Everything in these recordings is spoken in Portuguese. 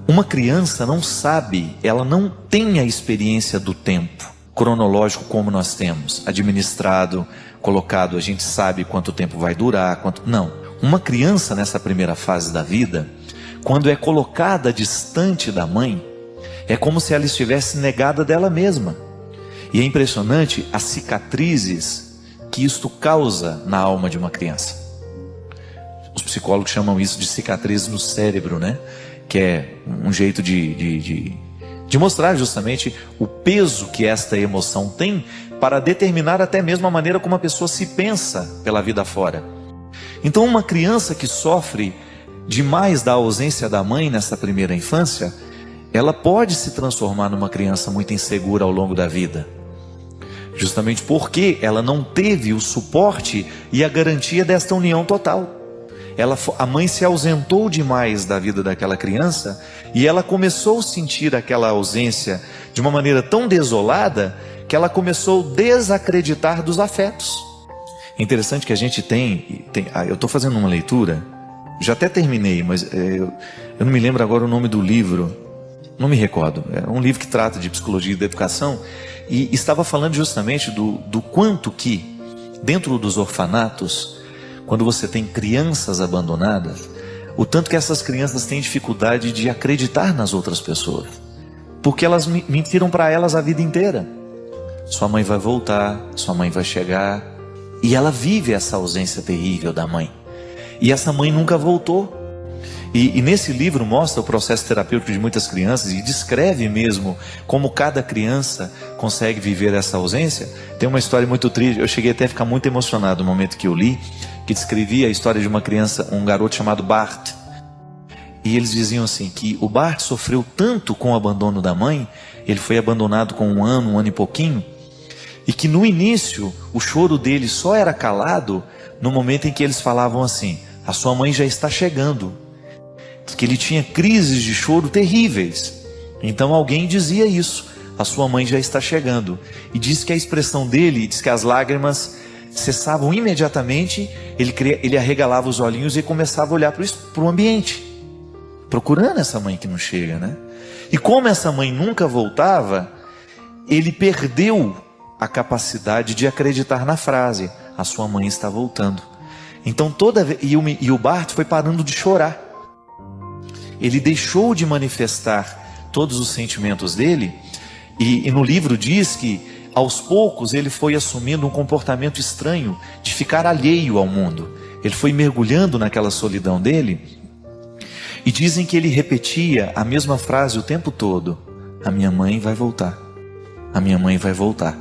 Uma criança não sabe, ela não tem a experiência do tempo cronológico como nós temos, administrado, colocado, a gente sabe quanto tempo vai durar, quanto... Não. Uma criança nessa primeira fase da vida, quando é colocada distante da mãe, é como se ela estivesse negada dela mesma. E é impressionante as cicatrizes que isto causa na alma de uma criança. Os psicólogos chamam isso de cicatrizes no cérebro, né? Que é um jeito de mostrar justamente o peso que esta emoção tem para determinar até mesmo a maneira como a pessoa se pensa pela vida fora. Então uma criança que sofre demais da ausência da mãe nessa primeira infância, ela pode se transformar numa criança muito insegura ao longo da vida. Justamente porque ela não teve o suporte e a garantia desta união total. A mãe se ausentou demais da vida daquela criança e ela começou a sentir aquela ausência de uma maneira tão desolada que ela começou a desacreditar dos afetos. É interessante que a gente eu estou fazendo uma leitura, já até terminei, mas eu não me lembro agora o nome do livro, não me recordo, é um livro que trata de psicologia e da educação e estava falando justamente do quanto que dentro dos orfanatos, quando você tem crianças abandonadas, o tanto que essas crianças têm dificuldade de acreditar nas outras pessoas. Porque elas mentiram para elas a vida inteira. Sua mãe vai voltar, sua mãe vai chegar. E ela vive essa ausência terrível da mãe. E essa mãe nunca voltou. E nesse livro mostra o processo terapêutico de muitas crianças e descreve mesmo como cada criança consegue viver essa ausência. Tem uma história muito triste, eu cheguei até a ficar muito emocionado no momento que eu li, que descrevia a história de uma criança, um garoto chamado Bart. E eles diziam assim, que o Bart sofreu tanto com o abandono da mãe, ele foi abandonado com um ano e pouquinho, e que no início o choro dele só era calado no momento em que eles falavam assim, a sua mãe já está chegando. Que ele tinha crises de choro terríveis. Então alguém dizia isso, a sua mãe já está chegando. E diz que a expressão dele, diz que as lágrimas cessavam imediatamente, ele arregalava os olhinhos e começava a olhar para o ambiente, procurando essa mãe que não chega, né? E como essa mãe nunca voltava, ele perdeu a capacidade de acreditar na frase, a sua mãe está voltando. Então e o Bart foi parando de chorar. Ele deixou de manifestar todos os sentimentos dele, e no livro diz que aos poucos ele foi assumindo um comportamento estranho de ficar alheio ao mundo. Ele foi mergulhando naquela solidão dele, e dizem que ele repetia a mesma frase o tempo todo, a minha mãe vai voltar, a minha mãe vai voltar.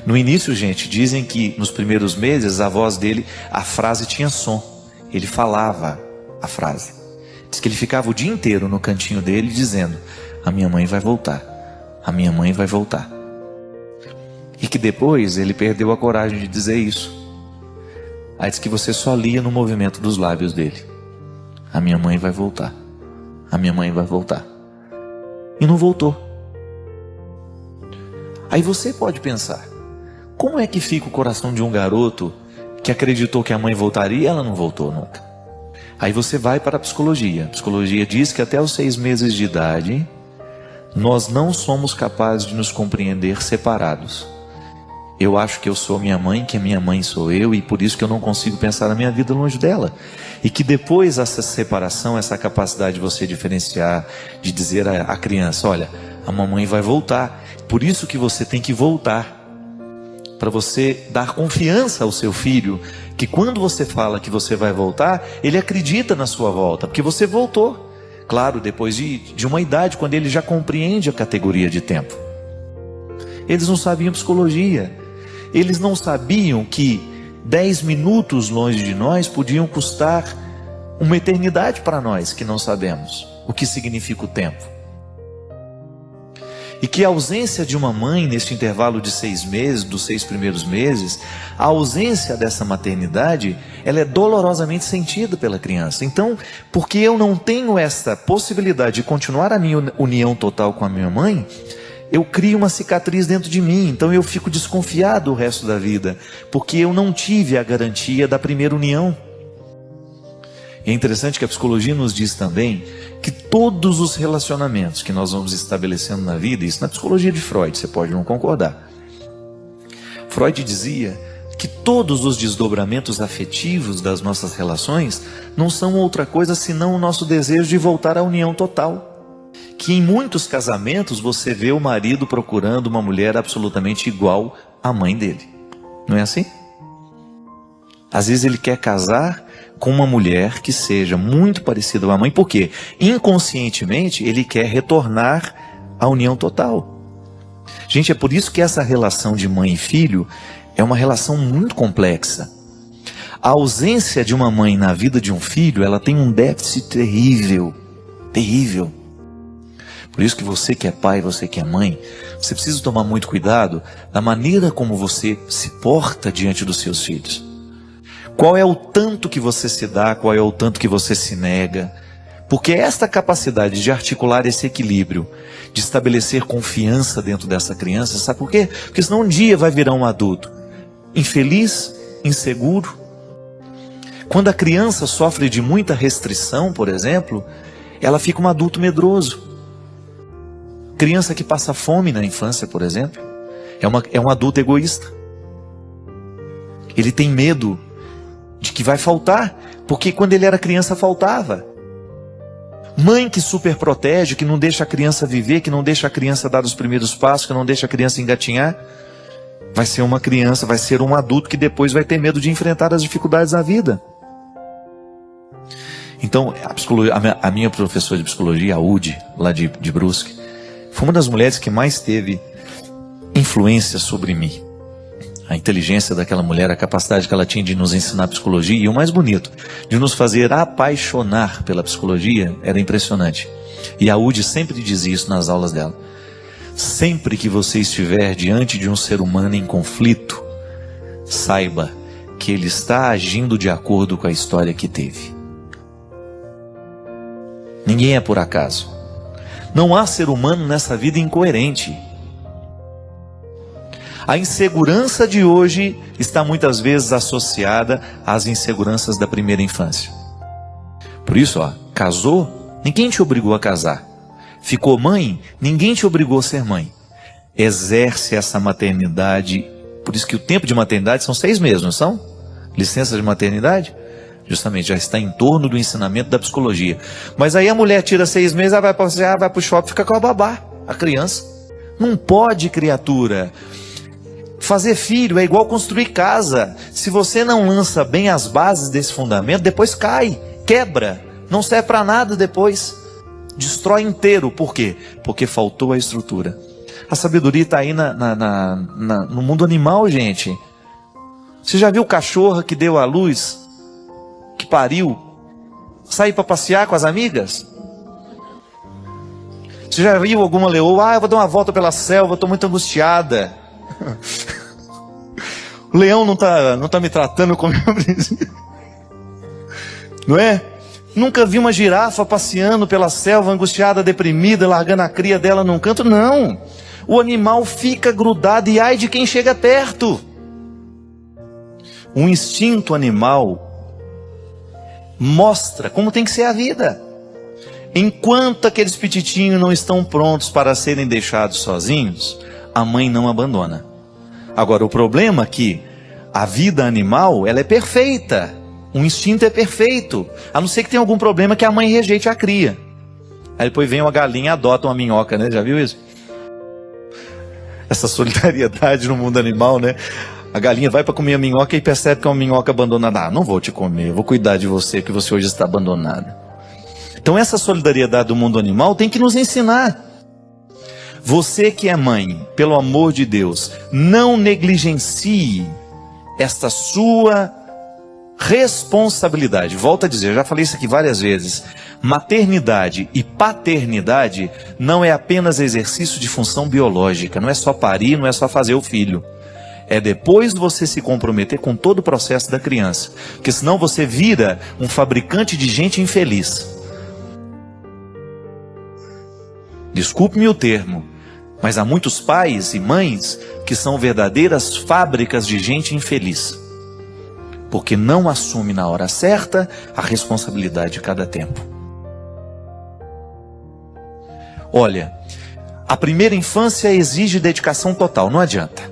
No início, gente, dizem que nos primeiros meses a voz dele, a frase tinha som, ele falava a frase. Diz que ele ficava o dia inteiro no cantinho dele dizendo, a minha mãe vai voltar, a minha mãe vai voltar. E que depois ele perdeu a coragem de dizer isso. Aí diz que você só lia no movimento dos lábios dele, a minha mãe vai voltar, a minha mãe vai voltar. E não voltou. Aí você pode pensar, como é que fica o coração de um garoto que acreditou que a mãe voltaria e ela não voltou nunca? Aí você vai para a psicologia. A psicologia diz que até os 6 meses de idade, nós não somos capazes de nos compreender separados. Eu acho que eu sou minha mãe, que a minha mãe sou eu, e por isso que eu não consigo pensar na minha vida longe dela. E que depois essa separação, essa capacidade de você diferenciar, de dizer à criança, olha, a mamãe vai voltar. Por isso que você tem que voltar. Para você dar confiança ao seu filho, que quando você fala que você vai voltar, ele acredita na sua volta, porque você voltou. Claro, depois de uma idade, quando ele já compreende a categoria de tempo. Eles não sabiam psicologia. Eles não sabiam que 10 minutos longe de nós podiam custar uma eternidade para nós, que não sabemos o que significa o tempo. E que a ausência de uma mãe neste intervalo de 6 meses, dos 6 primeiros meses, a ausência dessa maternidade, ela é dolorosamente sentida pela criança. Então, porque eu não tenho esta possibilidade de continuar a minha união total com a minha mãe, eu crio uma cicatriz dentro de mim. Então eu fico desconfiado o resto da vida, porque eu não tive a garantia da primeira união. É interessante que a psicologia nos diz também que todos os relacionamentos que nós vamos estabelecendo na vida, isso na psicologia de Freud, você pode não concordar. Freud dizia que todos os desdobramentos afetivos das nossas relações não são outra coisa senão o nosso desejo de voltar à união total. Que em muitos casamentos você vê o marido procurando uma mulher absolutamente igual à mãe dele. Não é assim? Às vezes ele quer casar com uma mulher que seja muito parecida com a mãe, porque inconscientemente ele quer retornar à união total. Gente, é por isso que essa relação de mãe e filho é uma relação muito complexa. A ausência de uma mãe na vida de um filho, ela tem um déficit terrível, terrível. Por isso que você que é pai, você que é mãe, você precisa tomar muito cuidado da maneira como você se porta diante dos seus filhos. Qual é o tanto que você se dá, qual é o tanto que você se nega. Porque esta capacidade de articular esse equilíbrio, de estabelecer confiança dentro dessa criança, sabe por quê? Porque senão um dia vai virar um adulto infeliz, inseguro. Quando a criança sofre de muita restrição, por exemplo, ela fica um adulto medroso. Criança que passa fome na infância, por exemplo, é um adulto egoísta. Ele tem medo de que vai faltar, porque quando ele era criança faltava. Mãe que super protege, que não deixa a criança viver, que não deixa a criança dar os primeiros passos, que não deixa a criança engatinhar, vai ser uma criança, vai ser um adulto que depois vai ter medo de enfrentar as dificuldades da vida. Então, a minha professora de psicologia, a Udi, lá de Brusque, foi uma das mulheres que mais teve influência sobre mim. A inteligência daquela mulher, a capacidade que ela tinha de nos ensinar psicologia, e o mais bonito, de nos fazer apaixonar pela psicologia, era impressionante. E a Udi sempre dizia isso nas aulas dela. Sempre que você estiver diante de um ser humano em conflito, saiba que ele está agindo de acordo com a história que teve. Ninguém é por acaso. Não há ser humano nessa vida incoerente. A insegurança de hoje está muitas vezes associada às inseguranças da primeira infância. Por isso, casou, ninguém te obrigou a casar. Ficou mãe, ninguém te obrigou a ser mãe. Exerce essa maternidade. Por isso que o tempo de maternidade são 6 meses, não são? Licença de maternidade? Justamente, já está em torno do ensinamento da psicologia. Mas aí a mulher tira 6 meses, ela vai passear, vai para o shopping, fica com a babá, a criança. Não pode, criatura. Fazer filho é igual construir casa. Se você não lança bem as bases desse fundamento, depois cai, quebra, não serve para nada depois. Destrói inteiro. Por quê? Porque faltou a estrutura. A sabedoria está aí no mundo animal, gente. Você já viu cachorra que deu à luz, que pariu, sair para passear com as amigas? Você já viu alguma leoa? Eu vou dar uma volta pela selva, estou muito angustiada. O leão não tá me tratando como eu preciso. Não é? Nunca vi uma girafa passeando pela selva angustiada, deprimida, largando a cria dela num canto. Não. O animal fica grudado e ai de quem chega perto. O instinto animal mostra como tem que ser a vida. Enquanto aqueles pititinhos não estão prontos para serem deixados sozinhos, a mãe não abandona. Agora, o problema é que a vida animal, ela é perfeita. O instinto é perfeito. A não ser que tenha algum problema que a mãe rejeite a cria. Aí depois vem uma galinha e adota uma minhoca, né? Já viu isso? Essa solidariedade no mundo animal, né? A galinha vai para comer a minhoca e percebe que é uma minhoca abandonada. Ah, não vou te comer, eu vou cuidar de você, que você hoje está abandonada. Então essa solidariedade do mundo animal tem que nos ensinar. Você que é mãe, pelo amor de Deus, não negligencie esta sua responsabilidade. Volto a dizer, já falei isso aqui várias vezes. Maternidade e paternidade não é apenas exercício de função biológica. Não é só parir, não é só fazer o filho. É depois você se comprometer com todo o processo da criança. Porque senão você vira um fabricante de gente infeliz. Desculpe-me o termo, mas há muitos pais e mães que são verdadeiras fábricas de gente infeliz. porque não assume na hora certa a responsabilidade de cada tempo. Olha, a primeira infância exige dedicação total, não adianta.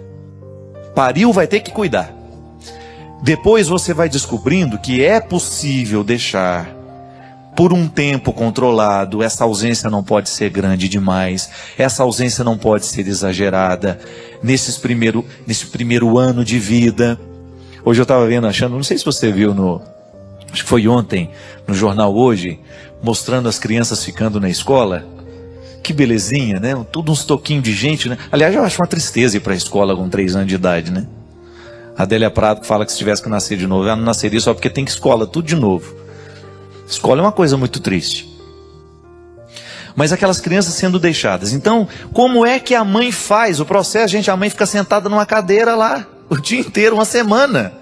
Pariu, vai ter que cuidar. Depois você vai descobrindo que é possível deixar por um tempo controlado. Essa ausência não pode ser grande demais, essa ausência não pode ser exagerada nesse primeiro ano de vida. Hoje eu estava vendo, não sei se você viu acho que foi ontem, no jornal Hoje, mostrando as crianças ficando na escola. Que belezinha, né? Tudo uns toquinhos de gente, né? Aliás, eu acho uma tristeza ir para a escola com 3 anos de idade, né? A Adélia Prado fala que se tivesse que nascer de novo, ela não nasceria só porque tem que escola, tudo de novo. Escola é uma coisa muito triste. Mas aquelas crianças sendo deixadas. Então, como é que a mãe faz o processo? Gente, a mãe fica sentada numa cadeira lá, o dia inteiro, uma semana.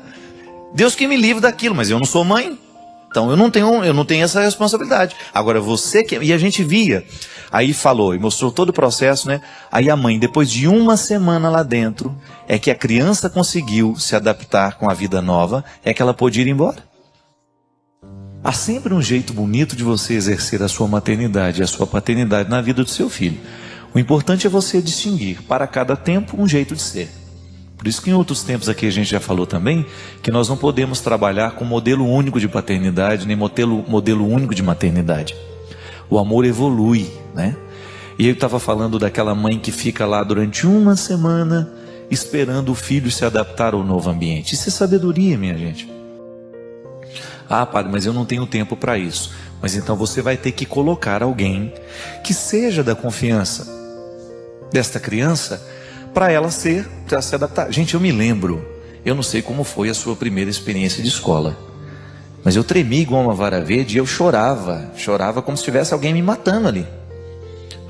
Deus que me livre daquilo, mas eu não sou mãe. Então eu não tenho essa responsabilidade. Agora você que... E a gente via, aí falou e mostrou todo o processo, né? Aí a mãe, depois de uma semana lá dentro, é que a criança conseguiu se adaptar com a vida nova, é que ela pôde ir embora. Há sempre um jeito bonito de você exercer a sua maternidade e a sua paternidade na vida do seu filho. O importante é você distinguir para cada tempo um jeito de ser. Por isso que em outros tempos aqui a gente já falou também que nós não podemos trabalhar com modelo único de paternidade, nem modelo único de maternidade. O amor evolui, né? E eu estava falando daquela mãe que fica lá durante uma semana esperando o filho se adaptar ao novo ambiente. Isso é sabedoria, minha gente. Ah, padre, mas eu não tenho tempo para isso. Mas então você vai ter que colocar alguém que seja da confiança desta criança para ela se adaptar. Gente, eu me lembro, eu não sei como foi a sua primeira experiência de escola, mas eu tremi igual uma vara verde e eu chorava como se tivesse alguém me matando ali.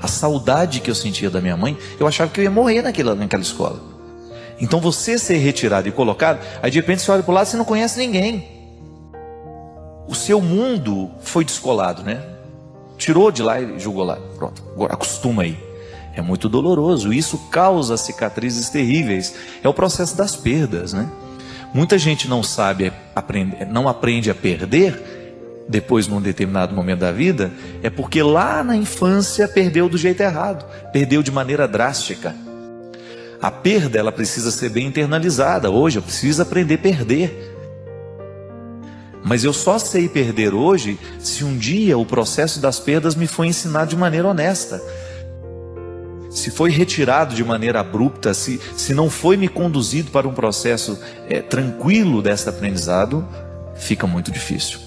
A saudade que eu sentia da minha mãe, eu achava que eu ia morrer naquela escola. Então você ser retirado e colocado, aí de repente você olha para o lado e você não conhece ninguém. O seu mundo foi descolado, né? Tirou de lá e jogou lá. Pronto, agora acostuma aí. É muito doloroso, isso causa cicatrizes terríveis. É o processo das perdas, né? Muita gente não aprende a perder depois num determinado momento da vida, é porque lá na infância perdeu do jeito errado, perdeu de maneira drástica. A perda, ela precisa ser bem internalizada. Hoje eu preciso aprender a perder. Mas eu só sei perder hoje se um dia o processo das perdas me foi ensinado de maneira honesta. Se foi retirado de maneira abrupta, se não foi me conduzido para um processo tranquilo desse aprendizado, fica muito difícil.